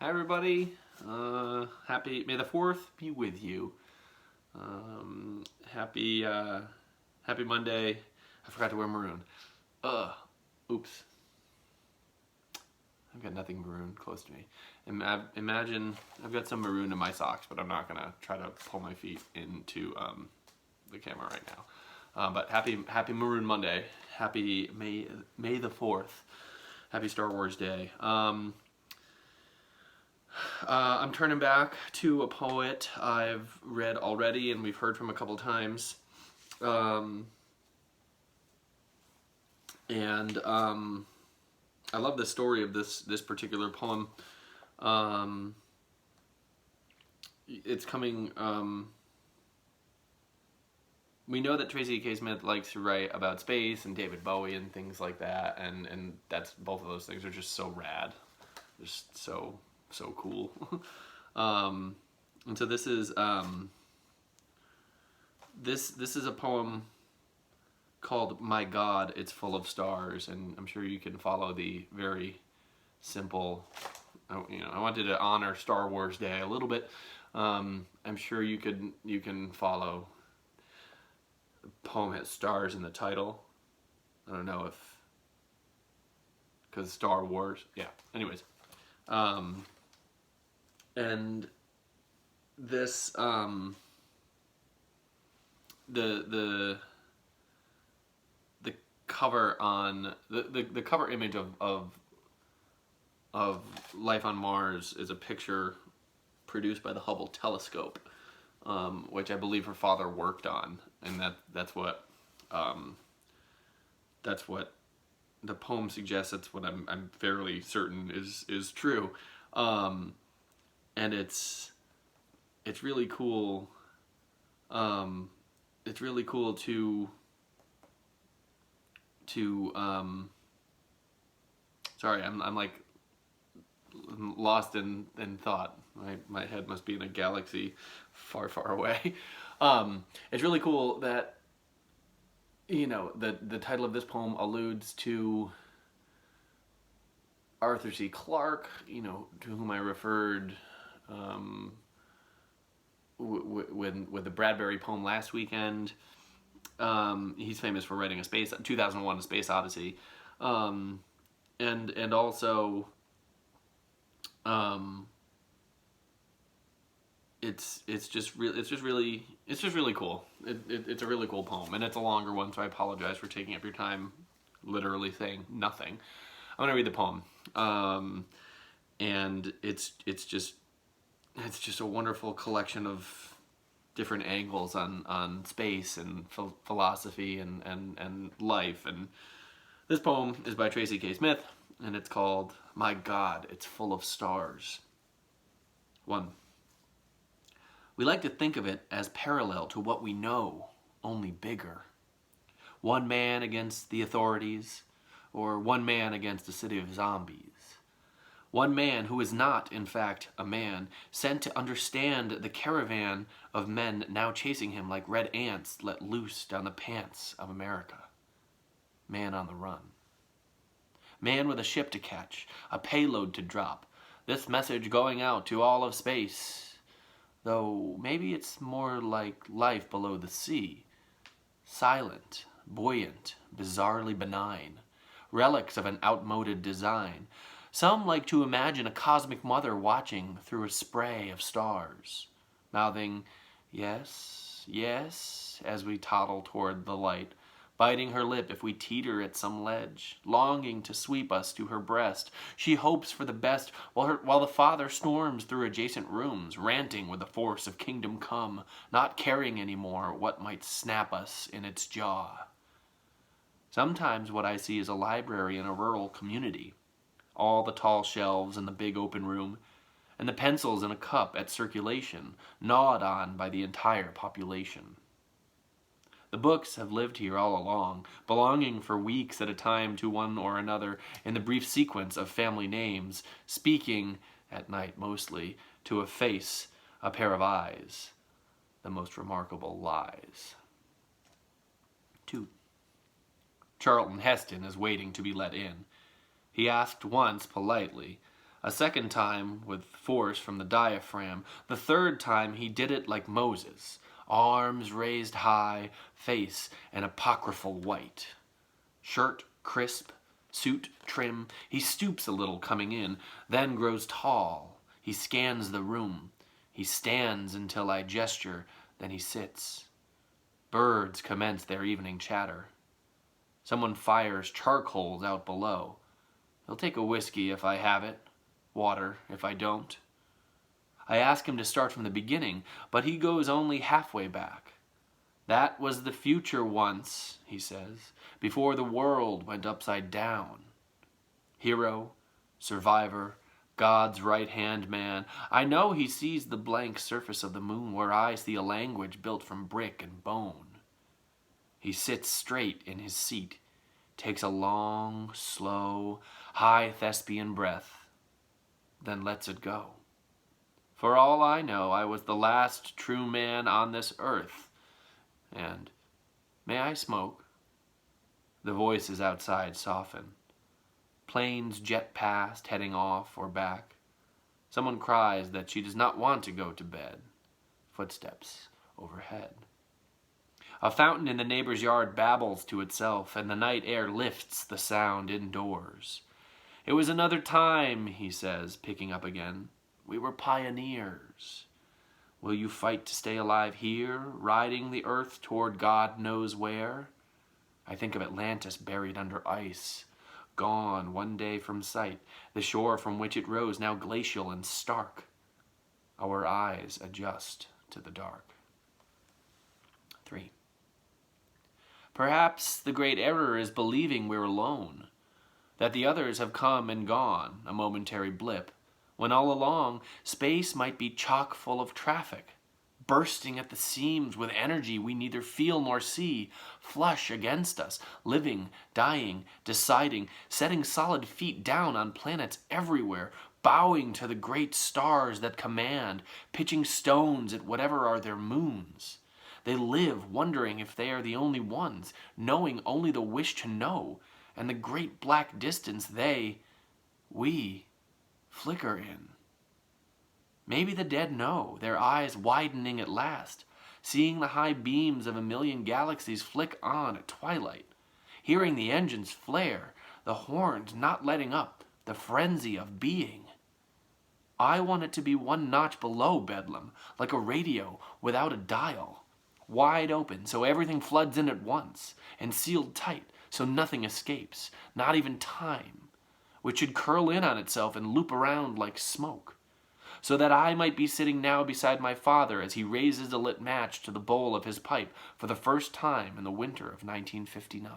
Hi everybody. May the 4th be with you. Um, happy happy Monday. I forgot to wear maroon. Ugh. Oops. I've got nothing maroon close to me. Imagine I've got some maroon in my socks, but I'm not gonna try to pull my feet into the camera right now. But happy Maroon Monday. Happy May the 4th. Happy Star Wars Day. I'm turning back to a poet I've read already and we've heard from a couple times. And I love the story of this particular poem. It's coming. We know that Tracy K. Smith likes to write about space and David Bowie and things like that, and that's both of those things are just so rad, just so cool. And so this is this is a poem called "My God, It's Full of Stars," and I'm sure you can follow the very simple. I wanted to honor Star Wars Day a little bit. I'm sure you can follow. The poem has stars in the title. I don't know if because Star Wars. Yeah. Anyways, and this the cover on the cover image of life on Mars is a picture produced by the Hubble telescope, which I believe her father worked on, and that's what the poem suggests. That's what I'm fairly certain is true, and it's really cool. It's really cool to sorry, I'm like lost in thought. My head must be in a galaxy far away. It's really cool that the title of this poem alludes to Arthur C. Clarke, to whom I referred with the Bradbury poem last weekend. He's famous for writing 2001: A Space Odyssey, and also it's just really cool. It's a really cool poem, and it's a longer one, so I apologize for taking up your time literally saying nothing. I'm gonna read the poem, and it's just a wonderful collection of different angles on space and philosophy and life. And this poem is by Tracy K. Smith, and it's called "My God, It's Full of Stars." 1. We like to think of it as parallel to what we know, only bigger. One man against the authorities, or one man against a city of zombies. One man who is not, in fact, a man, sent to understand the caravan of men now chasing him like red ants let loose down the pants of America. Man on the run. Man with a ship to catch, a payload to drop. This message going out to all of space. Though maybe it's more like life below the sea. Silent, buoyant, bizarrely benign. Relics of an outmoded design. Some like to imagine a cosmic mother watching through a spray of stars, mouthing, "Yes, yes," as we toddle toward the light, biting her lip if we teeter at some ledge, longing to sweep us to her breast. She hopes for the best while the father storms through adjacent rooms, ranting with the force of kingdom come, not caring anymore what might snap us in its jaw. Sometimes what I see is a library in a rural community. All the tall shelves in the big open room, and the pencils in a cup at circulation, gnawed on by the entire population. The books have lived here all along, belonging for weeks at a time to one or another in the brief sequence of family names, speaking, at night mostly, to a face, a pair of eyes, the most remarkable lies. 2. Charlton Heston is waiting to be let in. He asked once politely, A second time with force from the diaphragm. The third time he did it like Moses, arms raised high, face an apocryphal white. Shirt crisp, suit trim. He stoops a little coming in, then grows tall. He scans the room. He stands until I gesture, then he sits. Birds commence their evening chatter. Someone fires charcoals out below. He'll take a whiskey if I have it, water if I don't. I ask him to start from the beginning, but he goes only halfway back. That was the future once, he says, before the world went upside down. Hero, survivor, God's right-hand man. I know he sees the blank surface of the moon where I see a language built from brick and bone. He sits straight in his seat, takes a long, slow, high thespian breath, then lets it go. For all I know, I was the last true man on this earth. And, may I smoke? The voices outside soften. Planes jet past, heading off or back. Someone cries that she does not want to go to bed. Footsteps overhead. A fountain in the neighbor's yard babbles to itself, and the night air lifts the sound indoors. It was another time, he says, picking up again. We were pioneers. Will you fight to stay alive here, riding the earth toward God knows where? I think of Atlantis buried under ice, gone one day from sight, the shore from which it rose now glacial and stark. Our eyes adjust to the dark. 3. Perhaps the great error is believing we're alone, that the others have come and gone, a momentary blip, when all along space might be chock full of traffic, bursting at the seams with energy we neither feel nor see, flush against us, living, dying, deciding, setting solid feet down on planets everywhere, bowing to the great stars that command, pitching stones at whatever are their moons. They live wondering if they are the only ones, knowing only the wish to know, and the great black distance we, flicker in. Maybe the dead know, their eyes widening at last, seeing the high beams of a million galaxies flick on at twilight, hearing the engines flare, the horns not letting up, the frenzy of being. I want it to be one notch below Bedlam, like a radio without a dial, wide open so everything floods in at once, and sealed tight so nothing escapes, not even time, which should curl in on itself and loop around like smoke, so that I might be sitting now beside my father as he raises a lit match to the bowl of his pipe for the first time in the winter of 1959.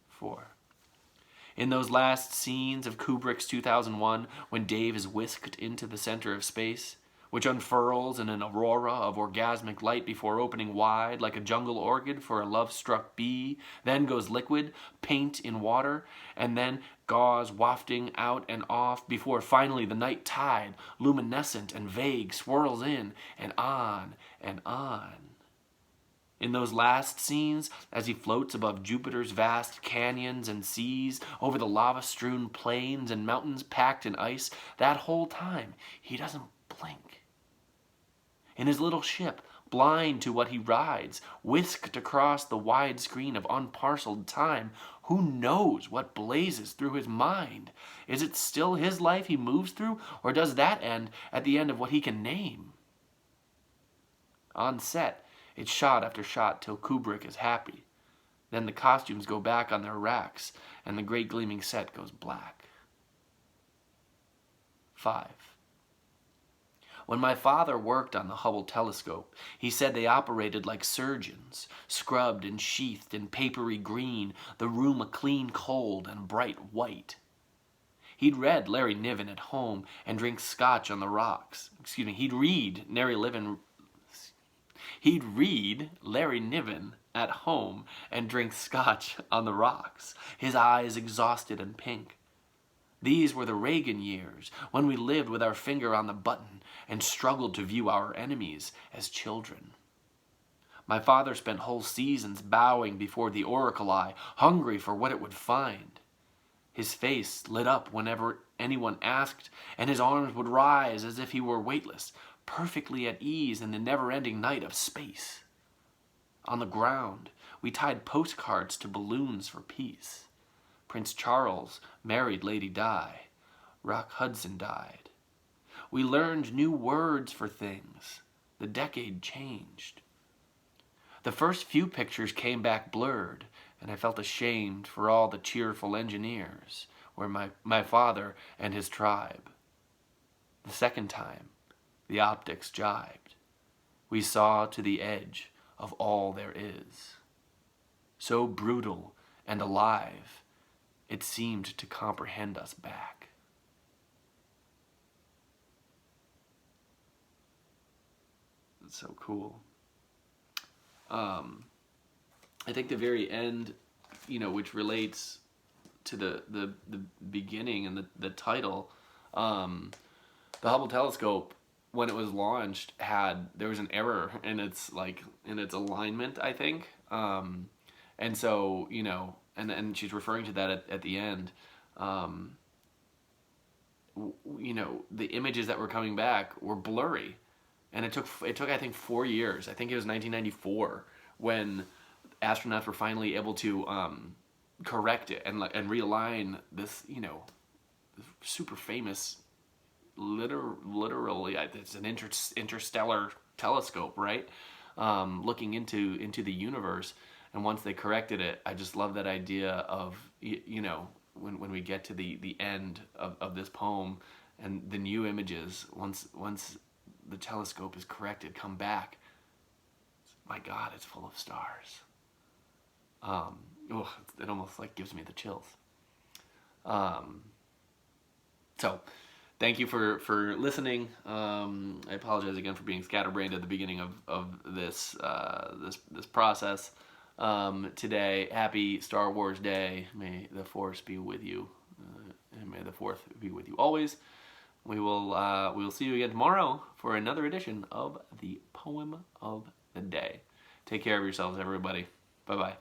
4. In those last scenes of Kubrick's 2001, when Dave is whisked into the center of space, which unfurls in an aurora of orgasmic light before opening wide like a jungle orchid for a love-struck bee, then goes liquid, paint in water, and then gauze wafting out and off before finally the night tide, luminescent and vague, swirls in and on and on. In those last scenes, as he floats above Jupiter's vast canyons and seas, over the lava-strewn plains and mountains packed in ice, that whole time he doesn't blink. In his little ship, blind to what he rides, whisked across the wide screen of unparceled time, who knows what blazes through his mind? Is it still his life he moves through, or does that end at the end of what he can name? On set, it's shot after shot till Kubrick is happy. Then the costumes go back on their racks, and the great gleaming set goes black. 5. When my father worked on the Hubble telescope, he said they operated like surgeons, scrubbed and sheathed in papery green, the room a clean cold and bright white. He'd read Larry Niven at home and drink scotch on the rocks. He'd read Larry Niven at home and drink scotch on the rocks, his eyes exhausted and pink. These were the Reagan years, when we lived with our finger on the button and struggled to view our enemies as children. My father spent whole seasons bowing before the oracle eye, hungry for what it would find. His face lit up whenever anyone asked, and his arms would rise as if he were weightless, perfectly at ease in the never-ending night of space. On the ground, we tied postcards to balloons for peace. Prince Charles married Lady Di. Rock Hudson died. We learned new words for things. The decade changed. The first few pictures came back blurred, and I felt ashamed for all the cheerful engineers, were my father and his tribe. The second time, the optics jibed. We saw to the edge of all there is. So brutal and alive, it seemed to comprehend us back. It's so cool. I think the very end, which relates to the beginning and the title, the Hubble telescope, when it was launched, there was an error in its alignment, I think, and so and she's referring to that at the end. The images that were coming back were blurry, and it took I think 4 years. I think it was 1994 when astronauts were finally able to correct it and realign this super famous, literally it's an interstellar telescope, right? Looking into the universe. And once they corrected it, I just love that idea of when we get to the end of this poem and the new images, once the telescope is corrected, come back. My God, it's full of stars. It almost gives me the chills. So, thank you for listening. I apologize again for being scatterbrained at the beginning of this process. Today, happy Star Wars Day. May the Force be with you, and may the Fourth be with you always. We will see you again tomorrow for another edition of the Poem of the Day. Take care of yourselves, everybody. Bye-bye.